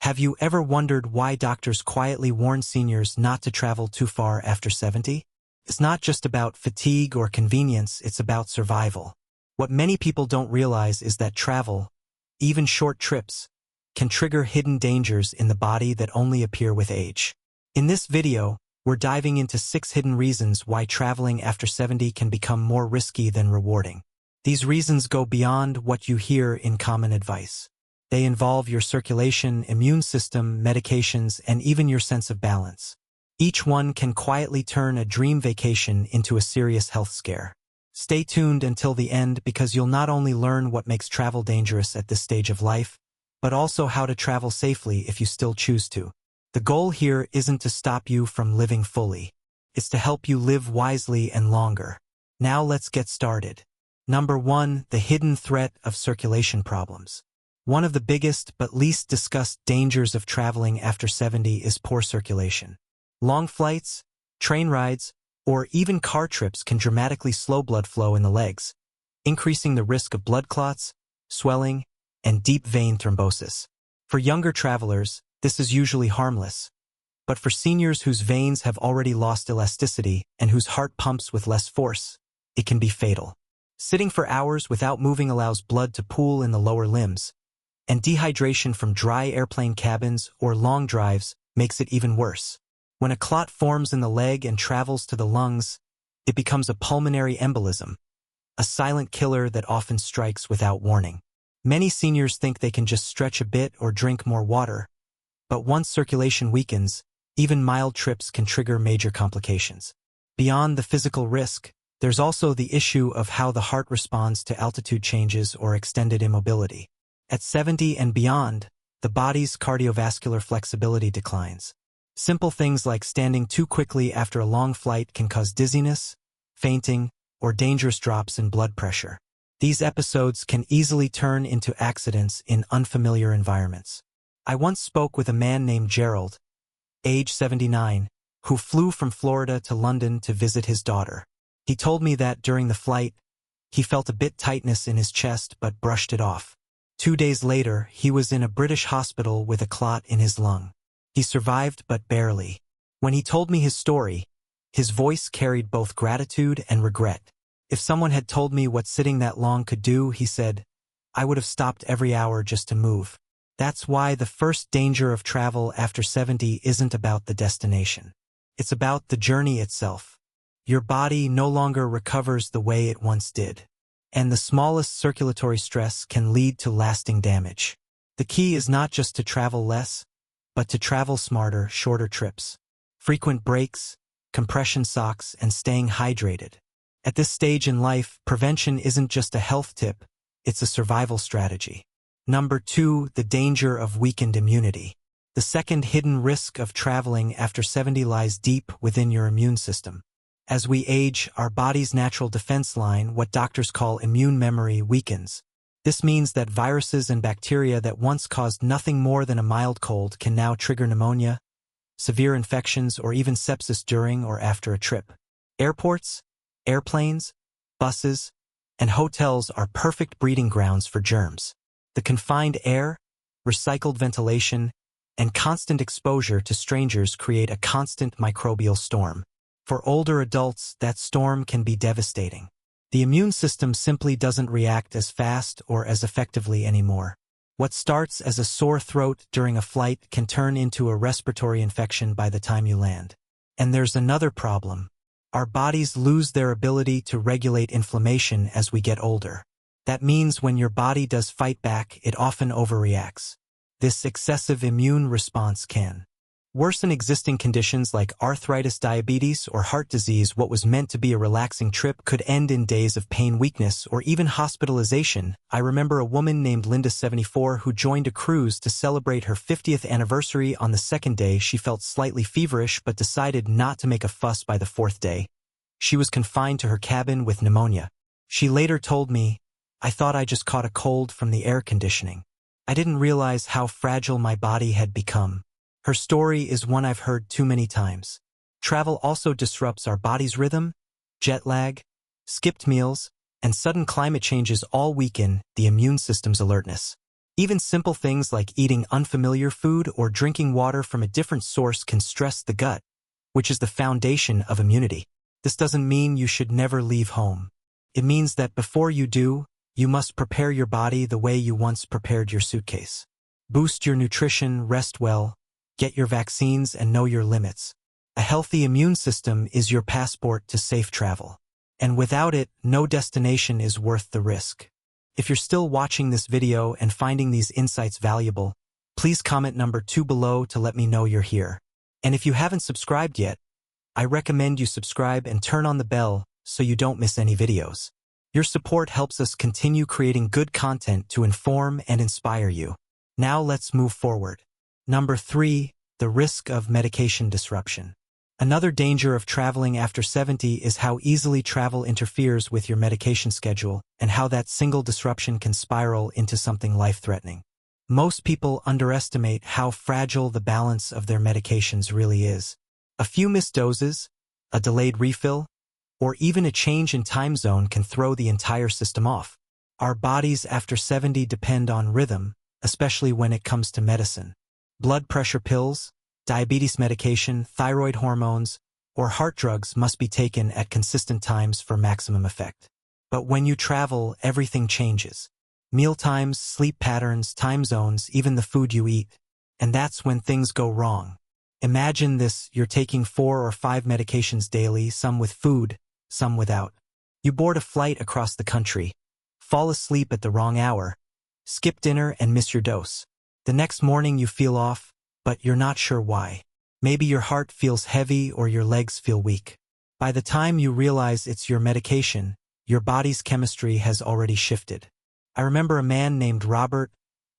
Have you ever wondered why doctors quietly warn seniors not to travel too far after 70? It's not just about fatigue or convenience, it's about survival. What many people don't realize is that travel, even short trips, can trigger hidden dangers in the body that only appear with age. In this video, we're diving into 6 hidden reasons why traveling after 70 can become more risky than rewarding. These reasons go beyond what you hear in common advice. They involve your circulation, immune system, medications, and even your sense of balance. Each one can quietly turn a dream vacation into a serious health scare. Stay tuned until the end because you'll not only learn what makes travel dangerous at this stage of life, but also how to travel safely if you still choose to. The goal here isn't to stop you from living fully. It's to help you live wisely and longer. Now let's get started. Number 1, the hidden threat of circulation problems. One of the biggest but least discussed dangers of traveling after 70 is poor circulation. Long flights, train rides, or even car trips can dramatically slow blood flow in the legs, increasing the risk of blood clots, swelling, and deep vein thrombosis. For younger travelers, this is usually harmless. But for seniors whose veins have already lost elasticity and whose heart pumps with less force, it can be fatal. Sitting for hours without moving allows blood to pool in the lower limbs, and dehydration from dry airplane cabins or long drives makes it even worse. When a clot forms in the leg and travels to the lungs, it becomes a pulmonary embolism, a silent killer that often strikes without warning. Many seniors think they can just stretch a bit or drink more water, but once circulation weakens, even mild trips can trigger major complications. Beyond the physical risk, there's also the issue of how the heart responds to altitude changes or extended immobility. At 70 and beyond, the body's cardiovascular flexibility declines. Simple things like standing too quickly after a long flight can cause dizziness, fainting, or dangerous drops in blood pressure. These episodes can easily turn into accidents in unfamiliar environments. I once spoke with a man named Gerald, age 79, who flew from Florida to London to visit his daughter. He told me that during the flight, he felt a bit tightness in his chest but brushed it off. 2 days later, he was in a British hospital with a clot in his lung. He survived, but barely. When he told me his story, his voice carried both gratitude and regret. If someone had told me what sitting that long could do, he said, I would have stopped every hour just to move. That's why the first danger of travel after 70 isn't about the destination. It's about the journey itself. Your body no longer recovers the way it once did, and the smallest circulatory stress can lead to lasting damage. The key is not just to travel less, but to travel smarter, shorter trips. Frequent breaks, compression socks, and staying hydrated. At this stage in life, prevention isn't just a health tip, it's a survival strategy. Number 2, the danger of weakened immunity. The second hidden risk of traveling after 70 lies deep within your immune system. As we age, our body's natural defense line, what doctors call immune memory, weakens. This means that viruses and bacteria that once caused nothing more than a mild cold can now trigger pneumonia, severe infections, or even sepsis during or after a trip. Airports, airplanes, buses, and hotels are perfect breeding grounds for germs. The confined air, recycled ventilation, and constant exposure to strangers create a constant microbial storm. For older adults, that storm can be devastating. The immune system simply doesn't react as fast or as effectively anymore. What starts as a sore throat during a flight can turn into a respiratory infection by the time you land. And there's another problem. Our bodies lose their ability to regulate inflammation as we get older. That means when your body does fight back, it often overreacts. This excessive immune response can worsen existing conditions like arthritis, diabetes, or heart disease. What was meant to be a relaxing trip could end in days of pain, weakness, or even hospitalization. I remember a woman named Linda, 74, who joined a cruise to celebrate her 50th anniversary. On the second day, she felt slightly feverish but decided not to make a fuss. By the 4th day, she was confined to her cabin with pneumonia. She later told me, I thought I just caught a cold from the air conditioning. I didn't realize how fragile my body had become. Her story is one I've heard too many times. Travel also disrupts our body's rhythm. Jet lag, skipped meals, and sudden climate changes all weaken the immune system's alertness. Even simple things like eating unfamiliar food or drinking water from a different source can stress the gut, which is the foundation of immunity. This doesn't mean you should never leave home. It means that before you do, you must prepare your body the way you once prepared your suitcase. Boost your nutrition, rest well, get your vaccines, and know your limits. A healthy immune system is your passport to safe travel. And without it, no destination is worth the risk. If you're still watching this video and finding these insights valuable, please comment number 2 below to let me know you're here. And if you haven't subscribed yet, I recommend you subscribe and turn on the bell so you don't miss any videos. Your support helps us continue creating good content to inform and inspire you. Now let's move forward. Number 3, the risk of medication disruption. Another danger of traveling after 70 is how easily travel interferes with your medication schedule and how that single disruption can spiral into something life-threatening. Most people underestimate how fragile the balance of their medications really is. A few missed doses, a delayed refill, or even a change in time zone can throw the entire system off. Our bodies after 70 depend on rhythm, especially when it comes to medicine. Blood pressure pills, diabetes medication, thyroid hormones, or heart drugs must be taken at consistent times for maximum effect. But when you travel, everything changes. Meal times, sleep patterns, time zones, even the food you eat. And that's when things go wrong. Imagine this: you're taking 4 or 5 medications daily, some with food, some without. You board a flight across the country, fall asleep at the wrong hour, skip dinner and miss your dose. The next morning you feel off, but you're not sure why. Maybe your heart feels heavy or your legs feel weak. By the time you realize it's your medication, your body's chemistry has already shifted. I remember a man named Robert,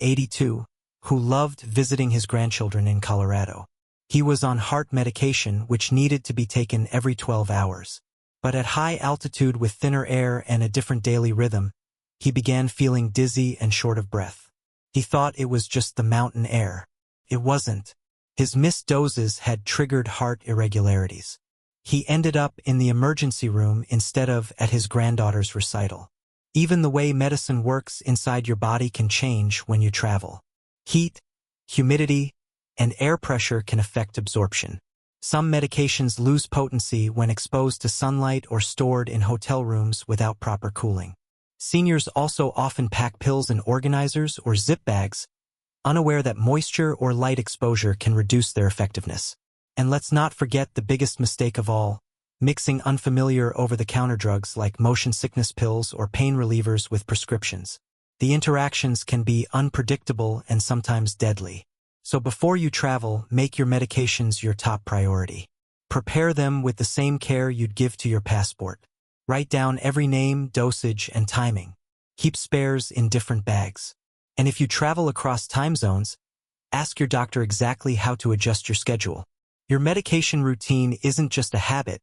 82, who loved visiting his grandchildren in Colorado. He was on heart medication which needed to be taken every 12 hours. But at high altitude with thinner air and a different daily rhythm, he began feeling dizzy and short of breath. He thought it was just the mountain air. It wasn't. His missed doses had triggered heart irregularities. He ended up in the emergency room instead of at his granddaughter's recital. Even the way medicine works inside your body can change when you travel. Heat, humidity, and air pressure can affect absorption. Some medications lose potency when exposed to sunlight or stored in hotel rooms without proper cooling. Seniors also often pack pills in organizers or zip bags, unaware that moisture or light exposure can reduce their effectiveness. And let's not forget the biggest mistake of all, mixing unfamiliar over-the-counter drugs like motion sickness pills or pain relievers with prescriptions. The interactions can be unpredictable and sometimes deadly. So before you travel, make your medications your top priority. Prepare them with the same care you'd give to your passport. Write down every name, dosage, and timing. Keep spares in different bags. And if you travel across time zones, ask your doctor exactly how to adjust your schedule. Your medication routine isn't just a habit,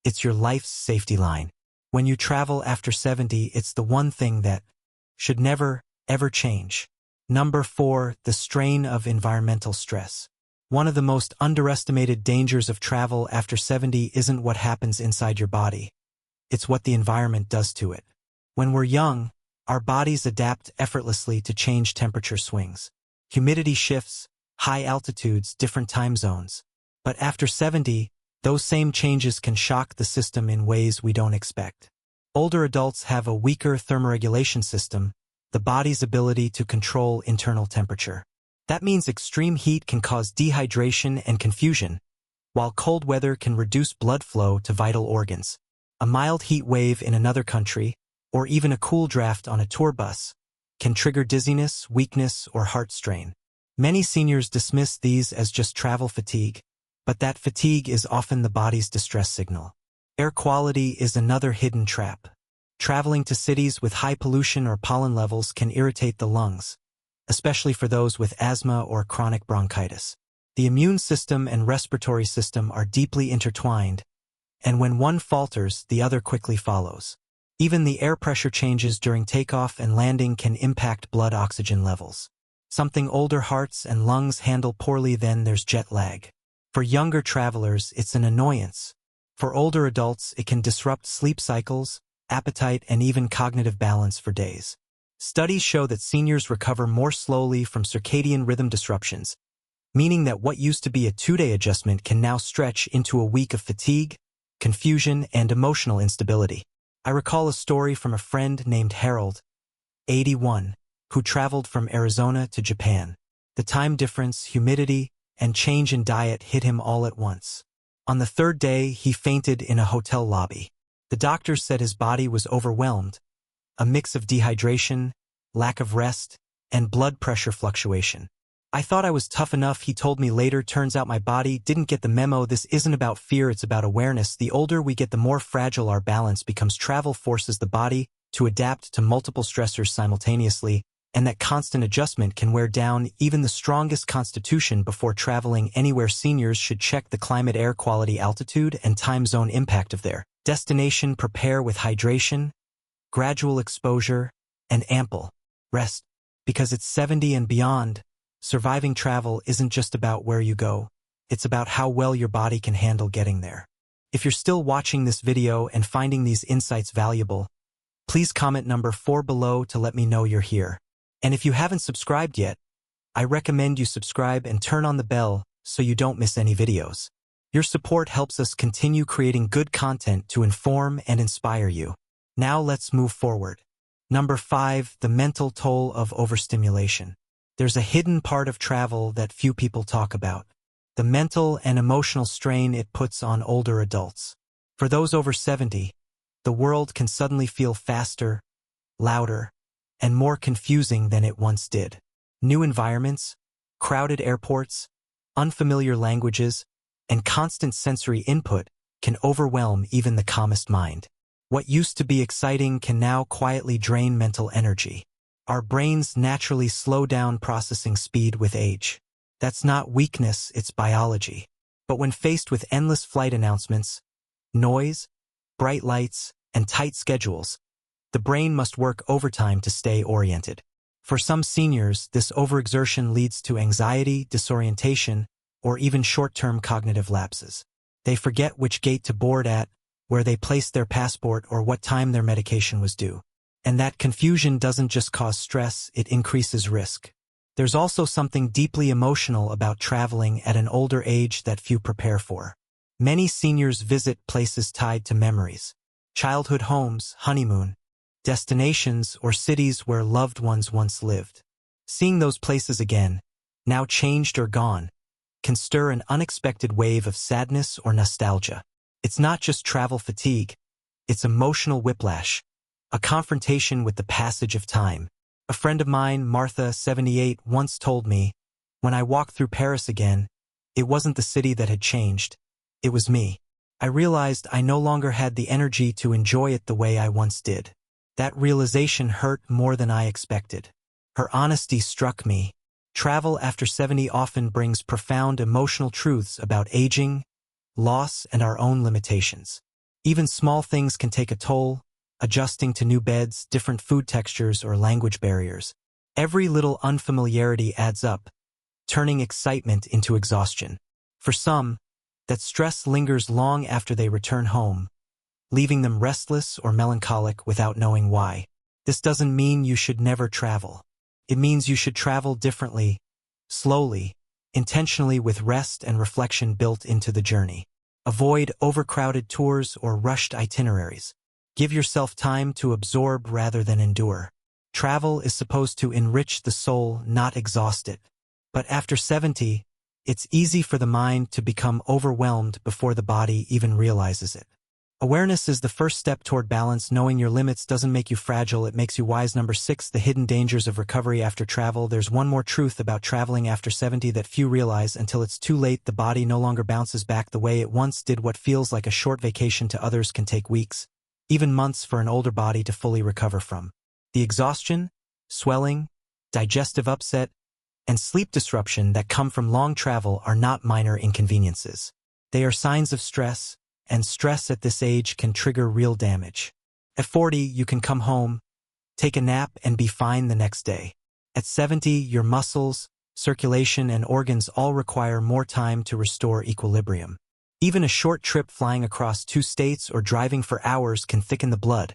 it's your life's safety line. When you travel after 70, it's the one thing that should never, ever change. Number 4, the strain of environmental stress. One of the most underestimated dangers of travel after 70 isn't what happens inside your body. It's what the environment does to it. When we're young, our bodies adapt effortlessly to change temperature swings. Humidity shifts, high altitudes, different time zones. But after 70, those same changes can shock the system in ways we don't expect. Older adults have a weaker thermoregulation system, the body's ability to control internal temperature. That means extreme heat can cause dehydration and confusion, while cold weather can reduce blood flow to vital organs. A mild heat wave in another country, or even a cool draft on a tour bus, can trigger dizziness, weakness, or heart strain. Many seniors dismiss these as just travel fatigue, but that fatigue is often the body's distress signal. Air quality is another hidden trap. Traveling to cities with high pollution or pollen levels can irritate the lungs, especially for those with asthma or chronic bronchitis. The immune system and respiratory system are deeply intertwined, and when one falters, the other quickly follows. Even the air pressure changes during takeoff and landing can impact blood oxygen levels. Something older hearts and lungs handle poorly. Then there's jet lag. For younger travelers, it's an annoyance. For older adults, it can disrupt sleep cycles, appetite, and even cognitive balance for days. Studies show that seniors recover more slowly from circadian rhythm disruptions, meaning that what used to be a 2-day adjustment can now stretch into a week of fatigue, confusion, and emotional instability. I recall a story from a friend named Harold, 81, who traveled from Arizona to Japan. The time difference, humidity, and change in diet hit him all at once. On the 3rd day, he fainted in a hotel lobby. The doctors said his body was overwhelmed, a mix of dehydration, lack of rest, and blood pressure fluctuation. I thought I was tough enough, he told me later. Turns out my body didn't get the memo. This isn't about fear, it's about awareness. The older we get, the more fragile our balance becomes. Travel forces the body to adapt to multiple stressors simultaneously, and that constant adjustment can wear down even the strongest constitution. Before traveling anywhere, seniors should check the climate, air quality, altitude, and time zone impact of their destination. Prepare with hydration, gradual exposure, and ample rest. Because it's 70 and beyond, surviving travel isn't just about where you go, it's about how well your body can handle getting there. If you're still watching this video and finding these insights valuable, please comment number 4 below to let me know you're here. And if you haven't subscribed yet, I recommend you subscribe and turn on the bell so you don't miss any videos. Your support helps us continue creating good content to inform and inspire you. Now let's move forward. Number 5, the mental toll of overstimulation. There's a hidden part of travel that few people talk about: the mental and emotional strain it puts on older adults. For those over 70, the world can suddenly feel faster, louder, and more confusing than it once did. New environments, crowded airports, unfamiliar languages, and constant sensory input can overwhelm even the calmest mind. What used to be exciting can now quietly drain mental energy. Our brains naturally slow down processing speed with age. That's not weakness, it's biology. But when faced with endless flight announcements, noise, bright lights, and tight schedules, the brain must work overtime to stay oriented. For some seniors, this overexertion leads to anxiety, disorientation, or even short-term cognitive lapses. They forget which gate to board at, where they placed their passport, or what time their medication was due. And that confusion doesn't just cause stress, it increases risk. There's also something deeply emotional about traveling at an older age that few prepare for. Many seniors visit places tied to memories: childhood homes, honeymoon, destinations, or cities where loved ones once lived. Seeing those places again, now changed or gone, can stir an unexpected wave of sadness or nostalgia. It's not just travel fatigue, it's emotional whiplash, a confrontation with the passage of time. A friend of mine, Martha, 78, once told me, "When I walked through Paris again, it wasn't the city that had changed, it was me. I realized I no longer had the energy to enjoy it the way I once did." That realization hurt more than I expected. Her honesty struck me. Travel after 70 often brings profound emotional truths about aging, loss, and our own limitations. Even small things can take a toll: adjusting to new beds, different food textures, or language barriers. Every little unfamiliarity adds up, turning excitement into exhaustion. For some, that stress lingers long after they return home, leaving them restless or melancholic without knowing why. This doesn't mean you should never travel. It means you should travel differently, slowly, intentionally, with rest and reflection built into the journey. Avoid overcrowded tours or rushed itineraries. Give yourself time to absorb rather than endure. Travel is supposed to enrich the soul, not exhaust it. But after 70, it's easy for the mind to become overwhelmed before the body even realizes it. Awareness is the first step toward balance. Knowing your limits doesn't make you fragile, it makes you wise. Number 6, the hidden dangers of recovery after travel. There's one more truth about traveling after 70 that few realize until it's too late. The body no longer bounces back the way it once did. What feels like a short vacation to others can take weeks, even months, for an older body to fully recover from. The exhaustion, swelling, digestive upset, and sleep disruption that come from long travel are not minor inconveniences. They are signs of stress, and stress at this age can trigger real damage. At 40, you can come home, take a nap, and be fine the next day. At 70, your muscles, circulation, and organs all require more time to restore equilibrium. Even a short trip flying across 2 states or driving for hours can thicken the blood,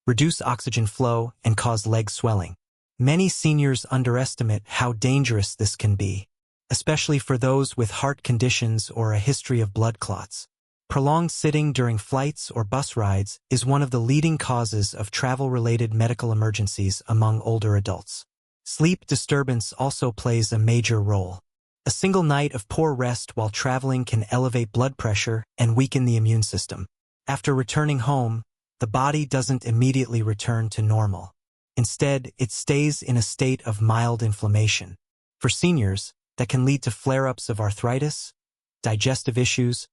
reduce oxygen flow, and cause leg swelling. Many seniors underestimate how dangerous this can be, especially for those with heart conditions or a history of blood clots. Prolonged sitting during flights or bus rides is one of the leading causes of travel-related medical emergencies among older adults. Sleep disturbance also plays a major role. A single night of poor rest while traveling can elevate blood pressure and weaken the immune system. After returning home, the body doesn't immediately return to normal. Instead, it stays in a state of mild inflammation. For seniors, that can lead to flare-ups of arthritis, digestive issues,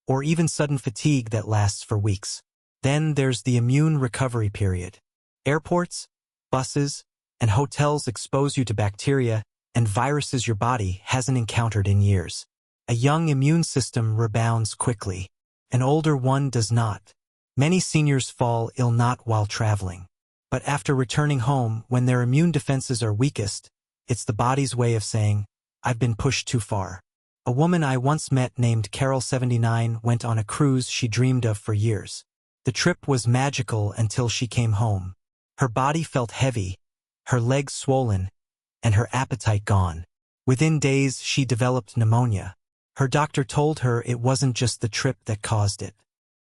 or even sudden fatigue that lasts for weeks. Then there's the immune recovery period. Airports, buses, and hotels expose you to bacteria and viruses your body hasn't encountered in years. A young immune system rebounds quickly. An older one does not. Many seniors fall ill not while traveling, but after returning home when their immune defenses are weakest. It's the body's way of saying, "I've been pushed too far." A woman I once met named Carol 79 went on a cruise she dreamed of for years. The trip was magical until she came home. Her body felt heavy, her legs swollen, and her appetite gone. Within days, she developed pneumonia. Her doctor told her it wasn't just the trip that caused it.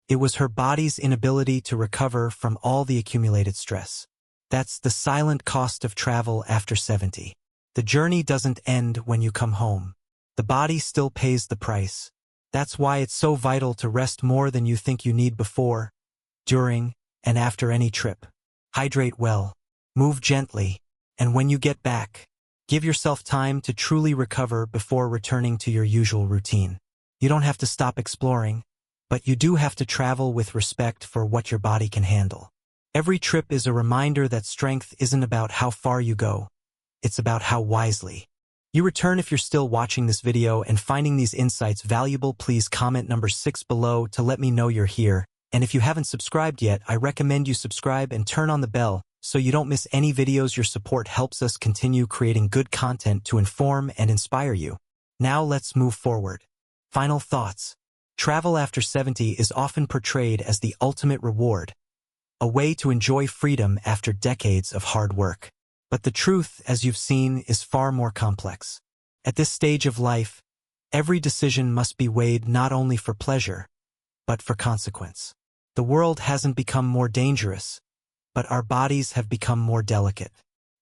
It was her body's inability to recover from all the accumulated stress. That's the silent cost of travel after 70. The journey doesn't end when you come home. The body still pays the price. That's why it's so vital to rest more than you think you need before, during, and after any trip. Hydrate well, move gently, and when you get back, give yourself time to truly recover before returning to your usual routine. You don't have to stop exploring, but you do have to travel with respect for what your body can handle. Every trip is a reminder that strength isn't about how far you go, it's about how wisely. You return. If you're still watching this video and finding these insights valuable, please comment number 6 below to let me know you're here. And if you haven't subscribed yet, I recommend you subscribe and turn on the bell so you don't miss any videos. Your support helps us continue creating good content to inform and inspire you. Now let's move forward. Final thoughts. Travel after 70 is often portrayed as the ultimate reward, a way to enjoy freedom after decades of hard work. But the truth, as you've seen, is far more complex. At this stage of life, every decision must be weighed not only for pleasure, but for consequence. The world hasn't become more dangerous, but our bodies have become more delicate,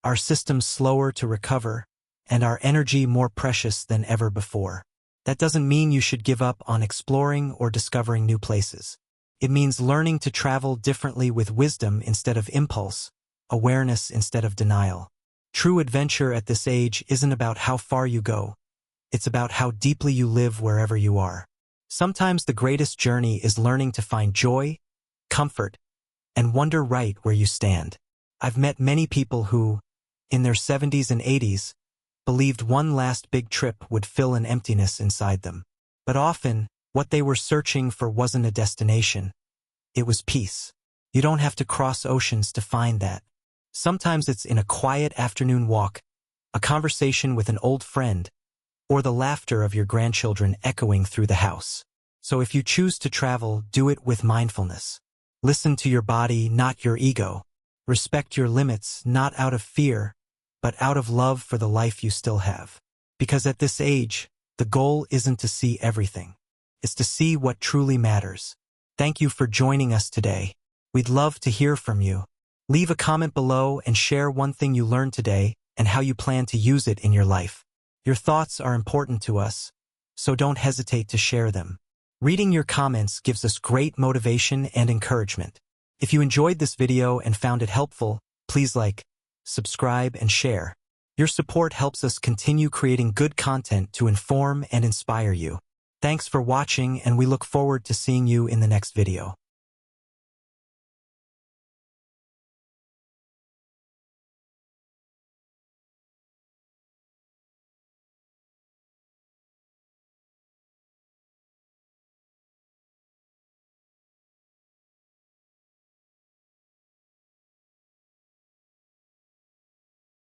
our systems slower to recover, and our energy more precious than ever before. That doesn't mean you should give up on exploring or discovering new places. It means learning to travel differently with wisdom instead of impulse, awareness instead of denial. True adventure at this age isn't about how far you go. It's about how deeply you live wherever you are. Sometimes the greatest journey is learning to find joy, comfort, and wonder right where you stand. I've met many people who, in their 70s and 80s, believed one last big trip would fill an emptiness inside them. But often, what they were searching for wasn't a destination. It was peace. You don't have to cross oceans to find that. Sometimes it's in a quiet afternoon walk, a conversation with an old friend, or the laughter of your grandchildren echoing through the house. So if you choose to travel, do it with mindfulness. Listen to your body, not your ego. Respect your limits, not out of fear, but out of love for the life you still have. Because at this age, the goal isn't to see everything. It's to see what truly matters. Thank you for joining us today. We'd love to hear from you. Leave a comment below and share one thing you learned today and how you plan to use it in your life. Your thoughts are important to us, so don't hesitate to share them. Reading your comments gives us great motivation and encouragement. If you enjoyed this video and found it helpful, please like, subscribe, and share. Your support helps us continue creating good content to inform and inspire you. Thanks for watching, and we look forward to seeing you in the next video.